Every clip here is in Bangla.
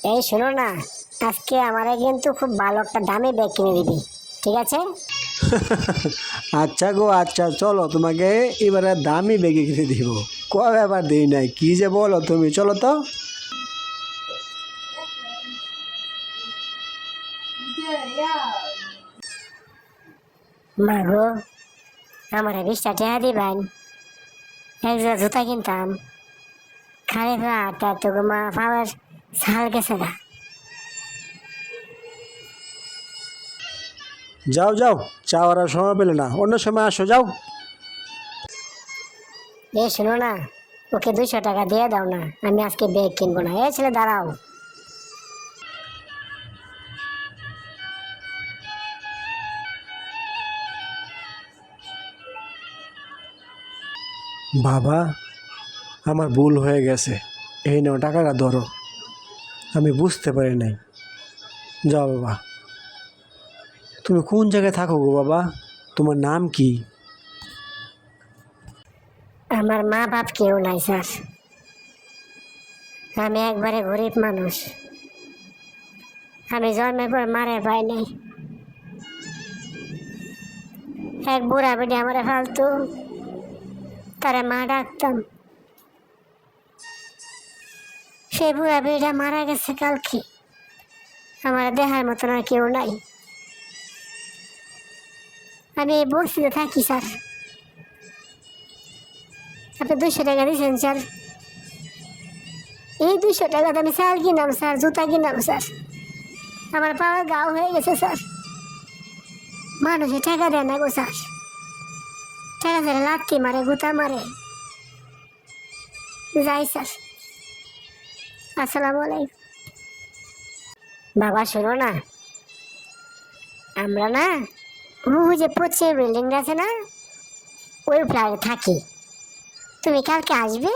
এই শোনো না, আজকে আমারে কিন্তু খুব ভালো একটা দামি ব্যাগ কিনে দিবি, ঠিক আছে? আচ্ছা গো আচ্ছা, চলো তোমাকে এবারে দামি বেগে কিনে দিব। কবে আবার দিই নাই, কি যে বলো তুমি, চলো তো। মা গো, আমার 20টা টাকা দিবেন, এক জোড়া জুতা কিনতাম। খালি হাত তো মা পাওয়ার ছাল গেছে না। যাও যাও, চাওয়ার আর সময় পেলে না, অন্য সময় আসো, যাও। এ শোনো না, ওকে 200 টাকা দিয়ে দাও না, আমি আজকে ব্যাগ কিনবো না। এ ছেলে দাঁড়াও। বাবা, আমার ভুল হয়ে গেছে, এই নাও টাকাটা ধরো, আমি বুঝতে পারি নাই। যাও বাবা। তুমি কোন জায়গায় থাকো গো বাবা, তোমার নাম কি? আমার মা বাপ কেউ নাই স্যার, আমি একবারে গরিব মানুষ। আমি জন্মের পর মারে পাই নাই। এক বুড়া বেটি আমারে ফালতু, তারা মা ডাকতাম। সেই বুড়া বেটিটা মারা গেছে কালকে, আমার দেহার মতন আর কেউ নাই। আমি এই বস্তিতে থাকি স্যার। আপনি 200 টাকা দিয়েছেন স্যার, এই 200 টাকাতে আমি চাল কিনাম স্যার, জুতা কিনাম স্যার। আমার পাওয়ার গাও হয়ে গেছে স্যার। মানুষে টাকা দেয় না গো স্যার, টাকা ধরে লাত্তি মারে, গুতা মারে। যাই স্যার, আসসালামু আলাইকুম। বাবা শোনো না, আমরা না ওই যে পচে বিল্ডিংটা আছে না, ওই ফ্ল্যাটে থাকি। তুমি কালকে আসবে,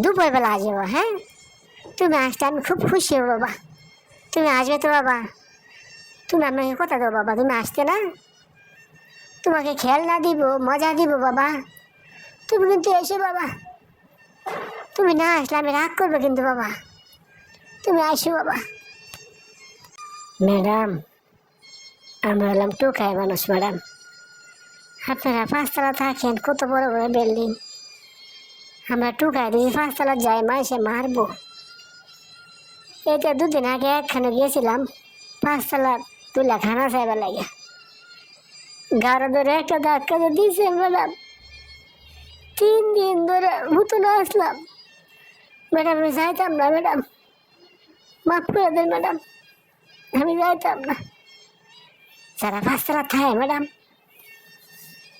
দুপুরবেলা আসবো। হ্যাঁ, তুমি আসতে আমি খুব খুশি হব বাবা। তুমি আসবে তো বাবা? তুমি আমাকে কথা দাও বাবা, তুমি আসতে না, তোমাকে খেলনা দিব, মজা দিব বাবা। তুমি কিন্তু এসে বাবা, তুমি না আসলে আমি রাগ করবো কিন্তু বাবা। তুমি আসো বাবা। ম্যাডাম, আমরা হলাম টোকাই মানুষ ম্যাডাম। আপনারা 5 তলা থাকেন, কত বড় বড় বিল্ডিং। আমরা টুকাই দিয়েছি 5 তলা, যাই মাসে মারবো। এইটা 2 দিন আগে একখানে গিয়েছিলাম, 5 তলা তুলা খানা চাইবার লাগে। গাড়ো ধরে একটা ধাক্কা দিয়ে দিয়েছে ম্যাডাম। 3 দিন ধরে ভুতুনা আসলাম ম্যাডাম। আমি যাইতাম না ম্যাডাম, মাফ করে দেন ম্যাডাম, আমি যাইতাম না। যারা 5 তলা থাকে ম্যাডাম,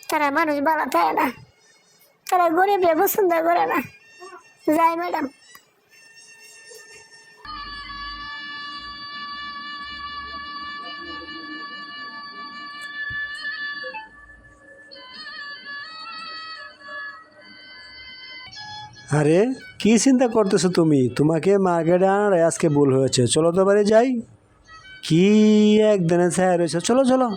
তারা মানুষ ভালো থাকে না, তারা গরিবরে পছন্দ করে না। যাই ম্যাডাম। আরে কি চিন্তা করতেছো তুমি, তোমাকে মার্কেটে আনার আজকে ভুল হয়েছে, চলো তো বাড়ি যাই। কি একদিনে ছায়া রয়েছে, চলো চলো।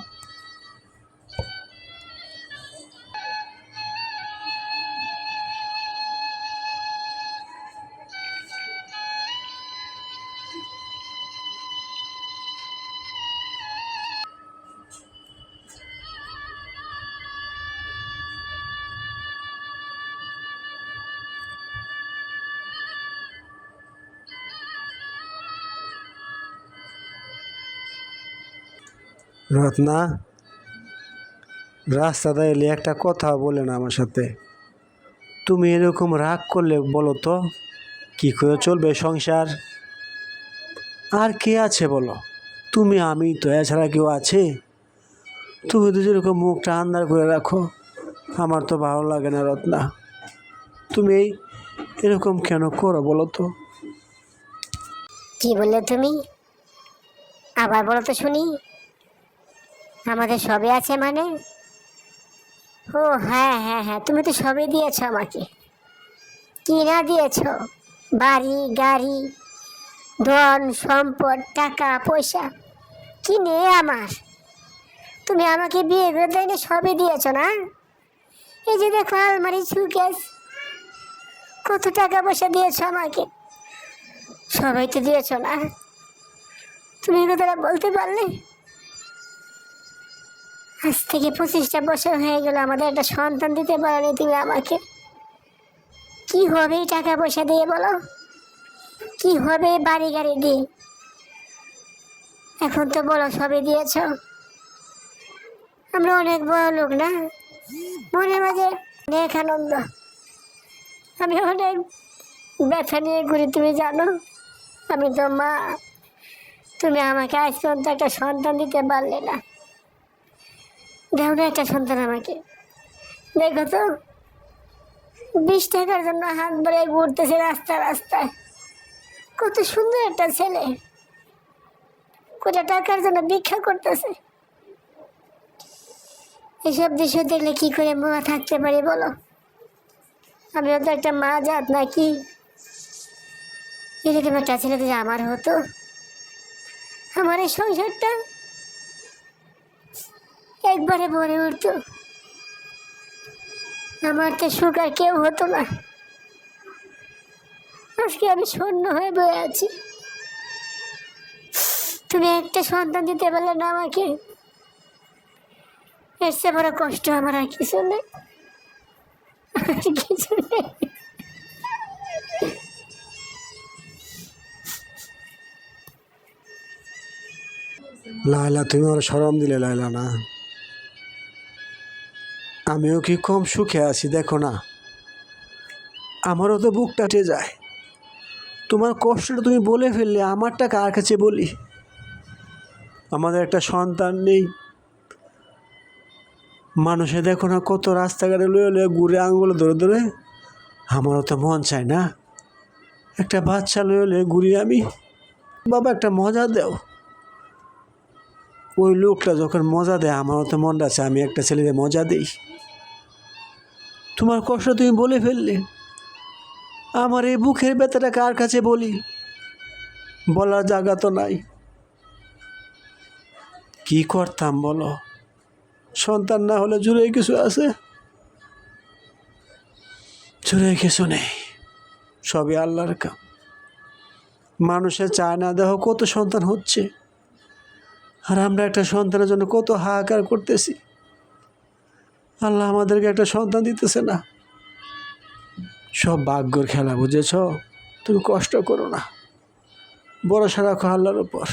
রত্না, রাস্তাতে এলে একটা কথা বলে না আমার সাথে। তুমি এরকম রাগ করলে বলো তো কি করে চলবে সংসার? আর কে আছে বলো, তুমি আমি তো, এছাড়া কেউ আছে? তুমি তো যেরকম মুখটা আন্দার করে রাখো, আমার তো ভালো লাগে না রত্না। তুমি এরকম কেন করো বলো তো? কি বললে তুমি? আবার বলো তো শুনি। আমাদের সবই আছে মানে? ও হ্যাঁ হ্যাঁ হ্যাঁ, তুমি তো সবই দিয়েছো আমাকে। কি না দিয়েছো? বাড়ি গাড়ি, ধন সম্পদ, টাকা পয়সা, কি নেই আমার? তুমি আমাকে বিয়ে করে দেয়নি, সবই দিয়েছো না? এই যে দেখো আলমারি, সুকেস, কত টাকা পয়সা দিয়েছো আমাকে। সবাই তো দিয়েছ না, তুমি এই কথাটা বলতে পারলে? আজ থেকে 25টা বছর হয়ে গেল, আমাদের একটা সন্তান দিতে পারোনি তুমি আমাকে। কি হবে এই টাকা পয়সা দিয়ে বলো? কি হবে এই বাড়ি গাড়ি দিয়ে? এখন তো বলো সবই দিয়েছ। আমরা অনেক বড় লোক না, মনে মাঝে অনেক আনন্দ, আমি অনেক ব্যথা নিয়ে ঘুরি, তুমি জানো। আমি তো মা, তুমি আমাকে আজ পর্যন্ত একটা সন্তান দিতে পারলে না। দেও না একটা সন্তান আমাকে। দেখো তো, 20 টাকার জন্য হাত ভরে ঘুরতেছে রাস্তায়। কত সুন্দর একটা ছেলে, কোটা টাকার জন্য ভিক্ষা করতেছে। এসব দৃশ্য দেখলে কি করে মা থাকতে পারি বলো? আমিও তো একটা মা জাত নাকি? এরকম একটা ছেলে যদি আমার হতো, আমার এই সংসারটা একবারে ভরে উঠত। আমার তো সুখ আর কেউ হতো না। আজকে আমি শূন্য হয়ে বয়ে আছি। তুমি একটা সন্তান দিতে পারলে না আমাকে, এর চেয়ে বড় কষ্ট আমার আর কিছু নেই, আর কিছু নেই। লায়লা, তুমি ওর শরম দিলে লায়লা না। আমিও কি কম সুখে আছি দেখো না? আমারও তো বুক টাটে যায়। তোমার কষ্টটা তুমি বলে ফেললে, আমারটা কার কাছে বলি? আমাদের একটা সন্তান নেই। মানুষে দেখো না কত রাস্তাঘাটে লয়ে লয়ে ঘুরে আঙুলে ধরে ধরে। আমারও তো মন চায় না একটা বাচ্চা লয়ে লয়ে ঘুরি আমি। বাবা একটা মজা দেও। ওই লোকটা যখন মজা দেয়, আমারও তো মনটা চায় আমি একটা ছেলেকে মজা দিই। তোমার কষ্ট তুমি বলে ফেললে, আমার এই বুকের ব্যথাটা কার কাছে বলি? বলার জায়গা তো নাই। কি করতাম বলো? সন্তান না হলে জুড়ে কিছু আছে? জুড়ে কিছু নেই, সবই আল্লাহর কাম। মানুষের চায় না, দেখো কত সন্তান হচ্ছে, আর আমরা একটা সন্তানের জন্য কত হাহাকার করতেছি। আল্লাহ আমাদেরকে একটা সন্তান দিতেছে না। সব ভাগ্যর খেলা, বুঝেছ? তুমি কষ্ট করো না, ভরসা রাখো আল্লাহর উপর।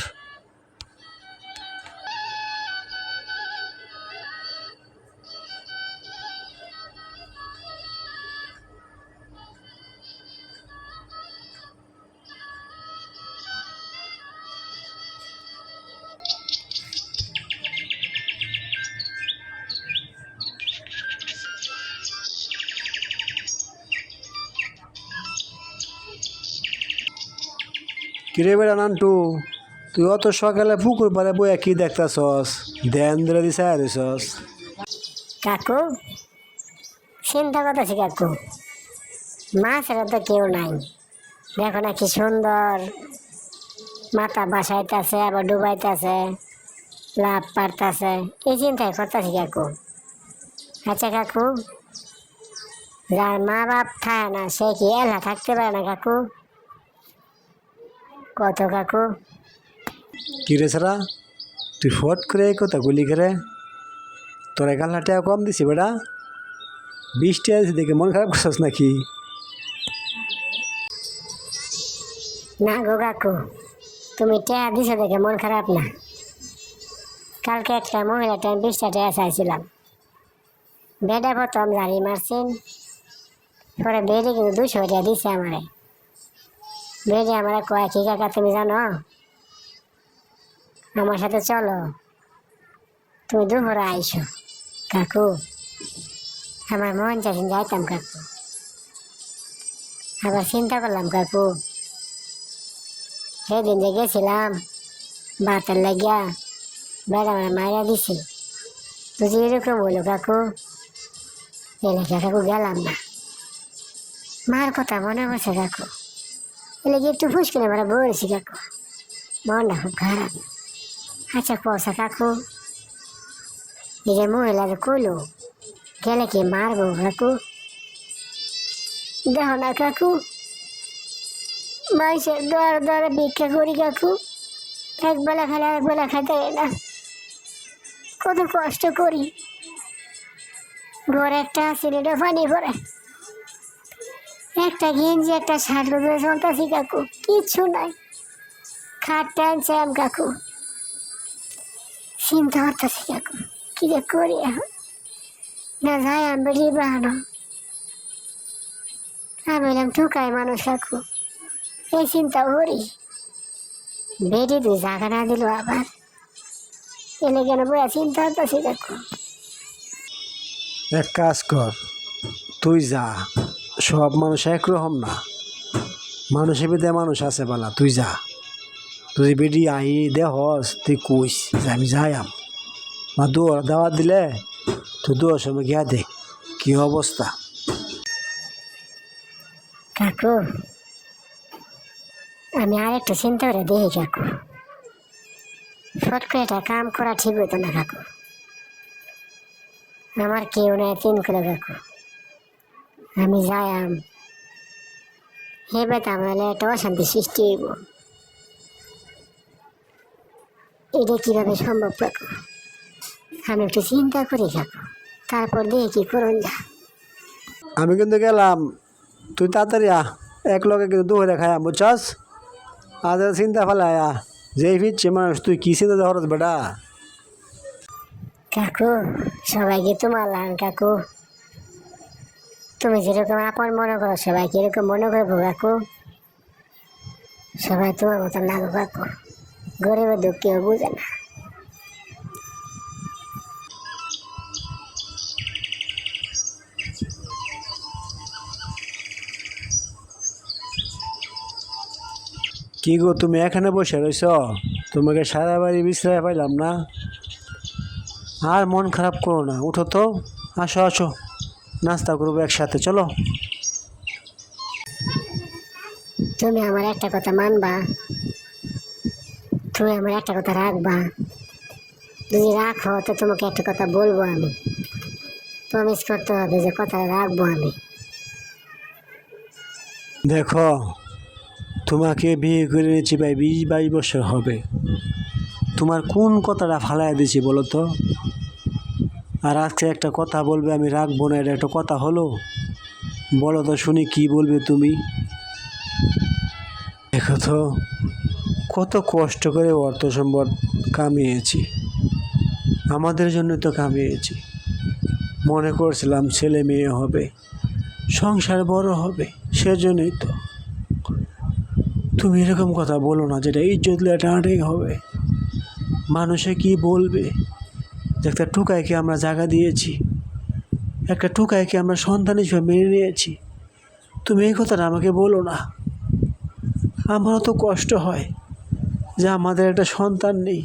কিরে বেড়া নান্টু, তুই অত সকালে পুকুর পাড়ে বইয়া কি দেখতাছস? ধ্যান ধরে দিছে দিছস। কাকু, চিন্তা করতেছি কাকু, মা ছাড়া তো কেউ নাই। দেখো না কি সুন্দর মাথা বাসাইতেছে, আবার ডুবাইতেছে, লাভ পারতেছে, এই চিন্তাই করতেছি কাকু। আচ্ছা কাকু, যার মা বাপ থাকে না সে কি এলা থাকতে পারে না কাকু? কত কাকু? কিরে ছাড়া, তুই ফট করে এই কথা গুলি করে? তোর একাল্লা টাকা কম দিছি বেড়া? 20 টাকা দিছি দেখে মন খারাপ করছস নাকি? না গো কাকু, তুমি টাকা দিছো দেখে মন খারাপ না। কালকে একটা মহিলা টাইম 20টা টাকা চাইছিলাম, বেডে প্রথম জারি মারছেন, পরে বেডে কিন্তু 200 টাকা দিছে আমারে। বেডে আমার কয় কি কাকা তুমি জানো, আমার সাথে চলো, তুমি দুপুরে আইসো। কাকু, আমার মন চাইছেন যাইতাম কাকু, আবার চিন্তা করলাম কাকু, সেদিন যে গেছিলাম ভাতের লাগিয়া, বেড়া আমার মাইরা দিছি, বুঝি এরকম বলো কাকু, এলাকা কাকু গেলাম না। মার কথা মনে পড়ছে কাকু, এলাকি একটু ফুসকিনে আমরা বলেছি কাকু, মনটা খুব খারাপ। আচ্ছা পয়সা কাকু, এই যে মহিলা যে কইলো গেলে কি মারবো কাকু? দেখো না কাকু, মানুষের দ্বারা দ্বারা ভিক্ষা করি কাকু, একবেলা খেলে একবেলা খেতে হয় না, কত কষ্ট করি। ঘরে একটা সিলিন্ডার পানি পড়ে, একটা গেঞ্জি একটা শার্ট ধরে চলতেছি কাকু, কিচ্ছু নাই। খাট টানছে কাকু, চিন্তা করতেছি কাকু কি যে করি এখন। না যাই আমি বেশি বাহানো, আমি বললাম ঠুকাই মানুষ কাকু, এই চিন্তা করি। বেটি তুই জায়গা না দিল আবার, এলে কেন বইয়া চিন্তা করতেছি কাকু। এক কাজ কর, তুই যা, সব মানুষ একরকম না, মানুষের ভিতরে মানুষ আছে বলা, তুই যা। তুই বেডি আই দেহস তুই কইস যে আমি যাইম, বা দুয়ার দাওয়াত দিলে তুই দুয়ার সময় গিয়া দেখ কি অবস্থা। কাকু আমি আরেকটু চিন্তা করে দেখি কাকু, ফট করে একটা কাম করা ঠিক হতো না কাকু। আমার কেউ নাই তিন করে কাকু, আমি যাইম হেবে তাহলে একটা অশান্তি সৃষ্টি হইব। এটা কিভাবে সম্ভব কাকু, আমি একটু চিন্তা করি কাকু, তারপর দেখি কি করুন যা। আমি কিন্তু গেলাম, তুই তাড়াতাড়ি এক লগে কিন্তু দুপুরে খাইয়া বুঝছস, আজ চিন্তা ফেলায়া যেই ফিরছে মানুষ, তুই কি চিন্তা ধরস বেটা। কাকু সবাইকে তোমার লান কাকু, তুমি যেরকম আপন মনে করো সবাইকে এরকম মনে করবো কাকু। সবাই তোমার মতন না গো কাকু, গরিবের দুঃখ কেউ বুঝে না। কি গো তুমি এখানে বসে রইছ, তোমাকে সারা বাড়ি বিশ্রায় পাইলাম না। আর মন খারাপ করো না, উঠো তো, আসো আসো নাস্তা করবো একসাথে, চলো। তুমি আমার একটা কথা মানবা, তুমি আমার একটা কথা রাখবা। যদি রাখো তো তোমাকে একটা কথা বলবো, আমি প্রমিস করতে হবে যে কথা রাখবো আমি। দেখো, তোমাকে বিয়ে করে নিয়েছি ভাই 20-22 বছর হবে, তোমার কোন কথাটা ফালাই দিছি বলো তো? আর আজকে একটা কথা বলবে আমি রাখবো না, এটা একটা কথা হলো? বলো তো শুনি কি বলবে তুমি। দেখো তো কত কষ্ট করে অর্থ সম্পদ কামিয়েছি, আমাদের জন্য তো কামিয়েছি, মনে করছিলাম ছেলে মেয়ে হবে, সংসার বড় হবে, সেজন্যই তো। তুমি এরকম কথা বলো না, যেটা ইজ্জত লেটাটাই হবে। মানুষে কি বলবে যে একটা টুকাইকে আমরা জায়গা দিয়েছি, একটা টুকাইকে আমরা সন্তান হিসেবে মেনে নিয়েছি। তুমি এই কথাটা আমাকে বলো না, আমারও তো কষ্ট হয় যে আমাদের একটা সন্তান নেই,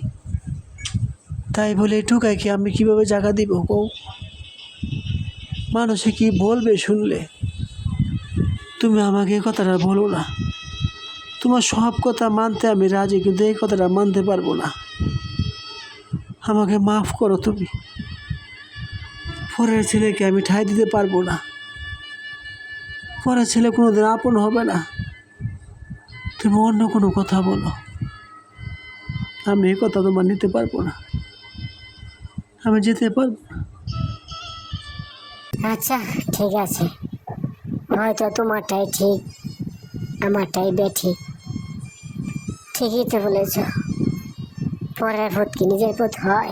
তাই বলে এই টুকাইকে আমি কীভাবে জায়গা দিব কও? মানুষে কি বলবে শুনলে? তুমি আমাকে এই কথাটা বলো না। তোমার সব কথা মানতে আমি রাজি, কিন্তু এই কথাটা মানতে পারবো না। আমাকে মাফ করো তুমি, পরের ছেলেকে আমি ঠাঁই দিতে পারবো না, পরের ছেলে কোনোদিন আপন হবে না। তুমি অন্য কোনো কথা বলো, আমি এই কথা তোমার নিতে পারবো না, আমি যেতে পারবো না। আচ্ছা ঠিক আছে, হয়তো তোমারটাই ঠিক আমারটাই বেঠিক, ঠিকই তো বলেছ। পরের ভূত কি নিজের ভূত হয়?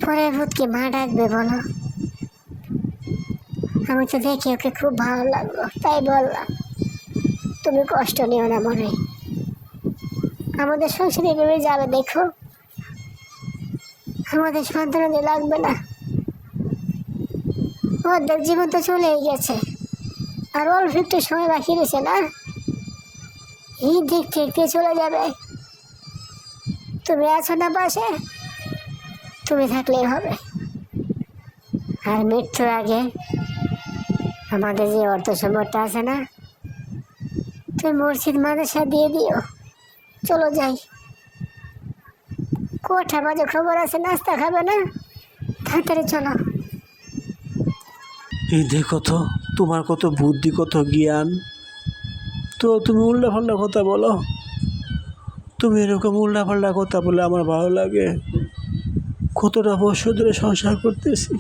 পরের ভূত কি মা ডাকবে বলো? আমি তো দেখি ওকে খুব ভালো লাগলো, তাই বললাম। তুমি কষ্ট নিও না মনে, আমাদের সংসারে এভাবে যাবে দেখো, আমাদের সন্তানদের লাগবে না। ওদের জীবন তো চলেই গেছে, আর অল্প একটু সময় বাকি রয়েছে না, এই দেখতে দেখতে চলে যাবে। তুমি আছো না পাশে, তুমি থাকলেই হবে। আর মৃত্যুর আগে আমাদের যে অর্থ সম্পদটা আছে না, তুমি মসজিদ মাদ্রাসা দিয়ে দিও। চলো যাই, কোঠা বাজে খবর আছে, নাস্তা খাবে না? তাড়াতাড়ি চলো। এই দেখো তো তোমার কত বুদ্ধি, কত জ্ঞান, তো তুমি উল্টাপাল্টা কথা বলো। তুমি এরকম উল্টাপাল্টা কথা বলে আমার ভালো লাগে। কতটা বছর ধরে সংসার করতেছি,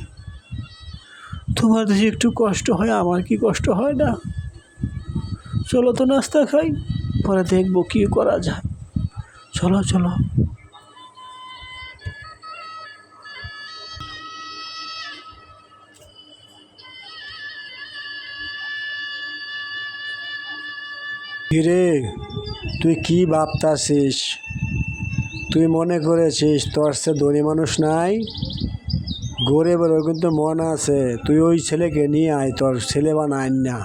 তোমার যদি একটু কষ্ট হয়, আমার কি কষ্ট হয় না? চলো তো নাস্তা খাই, পরে দেখবো কি করা যায়। চলো চলো। কিরে, তুই কি ভাবতাছিস? তুই মনে করেছিস তোর সে ধনী মানুষ নাই? গরিবেরও কিন্তু মন আছে। তুই ওই ছেলেকে নিয়ে আয়, তোর ছেলে বানায় না।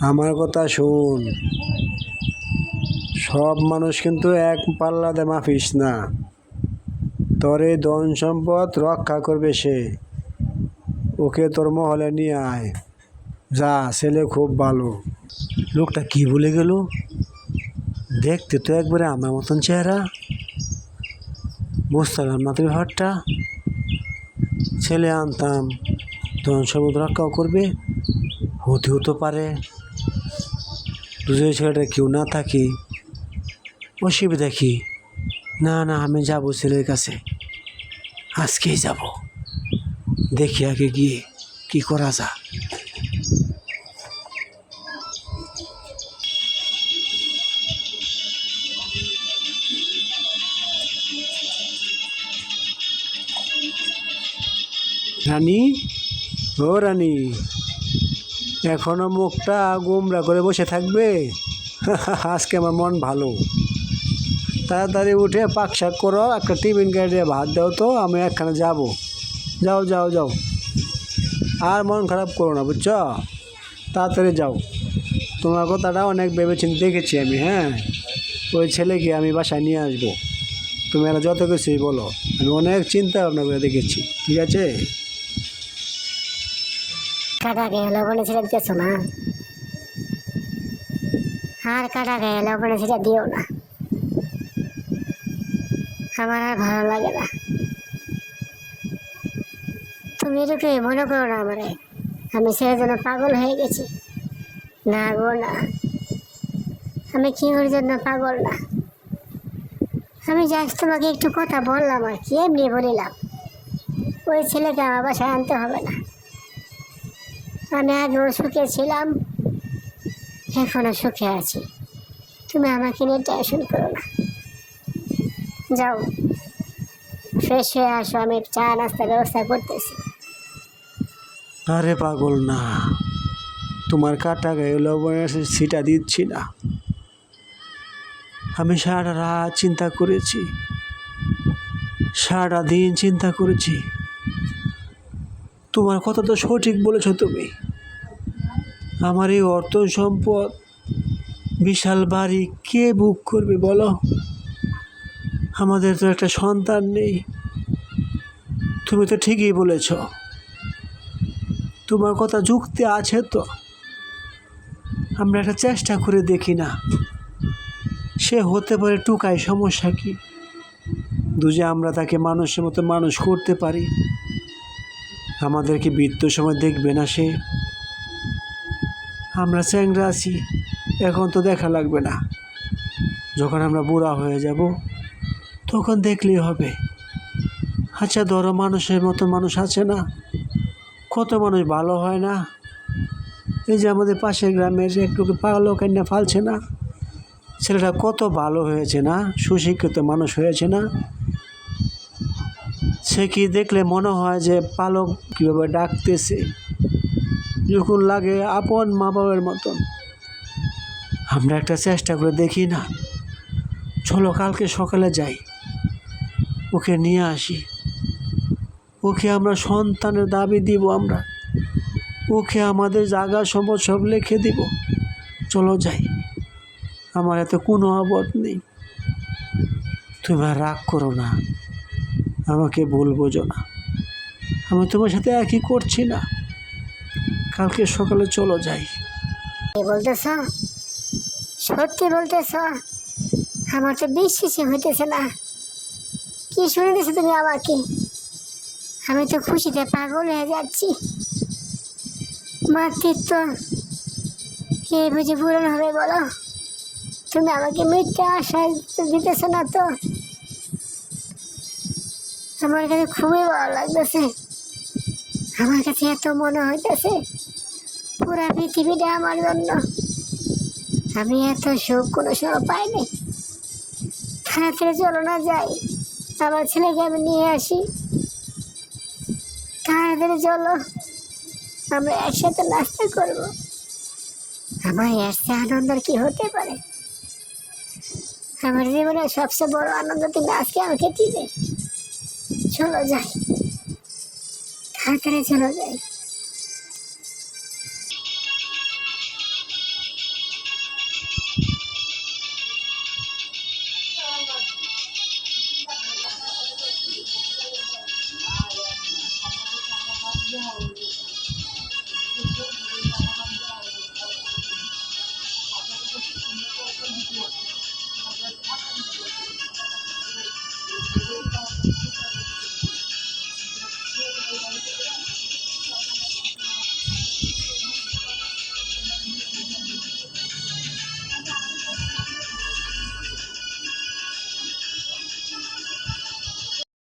আমার কথা শোন, সব মানুষ কিন্তু এক পাল্লাতে মাপিস না। তোর এই ধন সম্পদ রক্ষা করবে সে। ওকে তোর মহলে নিয়ে আয়। যা, ছেলে খুব ভালো। লোকটা কি বলে গেল? দেখতে তো একবারে আমার মতন চেহারা। বুঝতাম না তো ব্যাপারটা। ছেলে আনতাম, ধন সম্পদ রক্ষাও করবে, হতেও পারে। দুজন ছেলেটা কেউ না থাকি, অসুবিধা কি? না না, আমি যাব ছেলের কাছে, আজকেই যাব। দেখি আগে গিয়ে কি করা যায়। রানী, ও রানী, এখনো মুখটা গোমরা করে বসে থাকবে? আজকে আমার মন ভালো। তাড়াতাড়ি উঠে পাক শাক করো, একটা টিফিন গাড়ি ভাত দাও তো, আমি একখানে যাব। যাও যাও যাও, আর মন খারাপ করো না, বুঝছ? তাড়াতাড়ি যাও। তোমার কথাটা অনেক ভেবেচিন্তে দেখেছি আমি। হ্যাঁ, ওই ছেলেকে আমি বাসায় নিয়ে আসবো। তুমি এরা যত কিছুই বলো, আমি অনেক চিন্তা ভাবনা করে দেখেছি। ঠিক আছে? কাটা খেয়ে লবণে ছেড়ে দিতেছো না, আর কাটা খেয়ে লবণে ছেড়ে দিও না। আমার আর ভালো লাগে না। তুমি এটুকু মনে করো না আমারে আমি সেই জন্য পাগল হয়ে গেছি। না গো না, আমি কি ওর জন্য পাগল না। আমি জাস্ট তোমাকে একটু কথা বললাম আর কি, এমনি বলিলাম। ওই ছেলেকে আমার বাসায় আনতে হবে না। আমি আগেও সুখে ছিলাম, এখনো সুখে আছি। তুমি আমাকে নিয়ে টেনশন করো না। যাও, ফ্রেশ হয়ে আসো, আমি চা নাস্তার ব্যবস্থা করতেছি। আরে পাগল না, তোমার কাটা গায়ে লবণের ছিটা দিচ্ছি না। আমি সারা রাত চিন্তা করেছি, সারাটা দিন চিন্তা করেছি। তোমার কথা তো সঠিক বলেছ তুমি। আমার এই অর্থ সম্পদ, বিশাল বাড়ি কে বুক করবে বলো? আমাদের তো একটা সন্তান নেই। তুমি তো ঠিকই বলেছ, তোমার কথা যুক্তি আছে তো। আমরা একটা চেষ্টা করে দেখি না, সে হতে পারে টুকাই, সমস্যা কি? দুজে আমরা তাকে মানুষের মতো মানুষ করতে পারি। আমাদেরকে মৃত্যুর সময় দেখবে না সে। আমরা চ্যাংরা আছি, এখন তো দেখা লাগবে না। যখন আমরা বুড়া হয়ে যাব, তখন দেখলেই হবে। আচ্ছা ধরো, মানুষের মতো মানুষ আছে না, কত মানুষ ভালো হয় না? এই যে আমাদের পাশের গ্রামের একটু পাগলো কান্না ফালছে না, ছেলেটা কত ভালো হয়েছে না, সুশিক্ষিত মানুষ হয়েছে না? সে কি দেখলে মনে হয় যে পালক কীভাবে ডাকতেছে, যখন লাগে আপন মা বাবার মতন। আমরা একটা চেষ্টা করে দেখি না? চলো কালকে সকালে যাই, ওকে নিয়ে আসি। ওকে আমরা সন্তানের দাবি দিব, আমরা ওকে আমাদের জায়গা সম্পদ সব লিখে দিব। চলো যাই, আমার এতে কোনো আপদ নেই। তুমি আর রাগ করো না, আমাকে ভুল বোঝো না। আমি তোমার সাথে একই করছি না। কালকে সকালে চলো যাই। কি বলতেছ? সত্যি বলতেছ? আমার তো বিশ্বাসই হইতেছে না। কি শুনে দিছো তুমি আমাকে? আমি তো খুশিতে পাগল হয়ে যাচ্ছি। মাতৃত্ব এই বুঝি পূরণ হবে বলো? তুমি আমাকে মিথ্যে আশা দিতেছ না তো? আমার কাছে খুবই ভালো লাগতেছে। আমার কাছে এত মনে হইতেছে পুরা পৃথিবীটা আমার জন্য। আমি এত সুখ কোনো সময় পাইনি। তাড়াতাড়ি চলো না যাই, আমার ছেলেকে আমি নিয়ে আসি। তাড়াতাড়ি চলো, আমরা একসাথে নাস্তা করবো। আমার এর চেয়ে আনন্দ কি হতে পারে? আমার জীবনের সবচেয়ে বড় আনন্দ তুমি আজকে আমাকে দিবে। চলো যাই, তাড়াতাড়ি চলো যাই।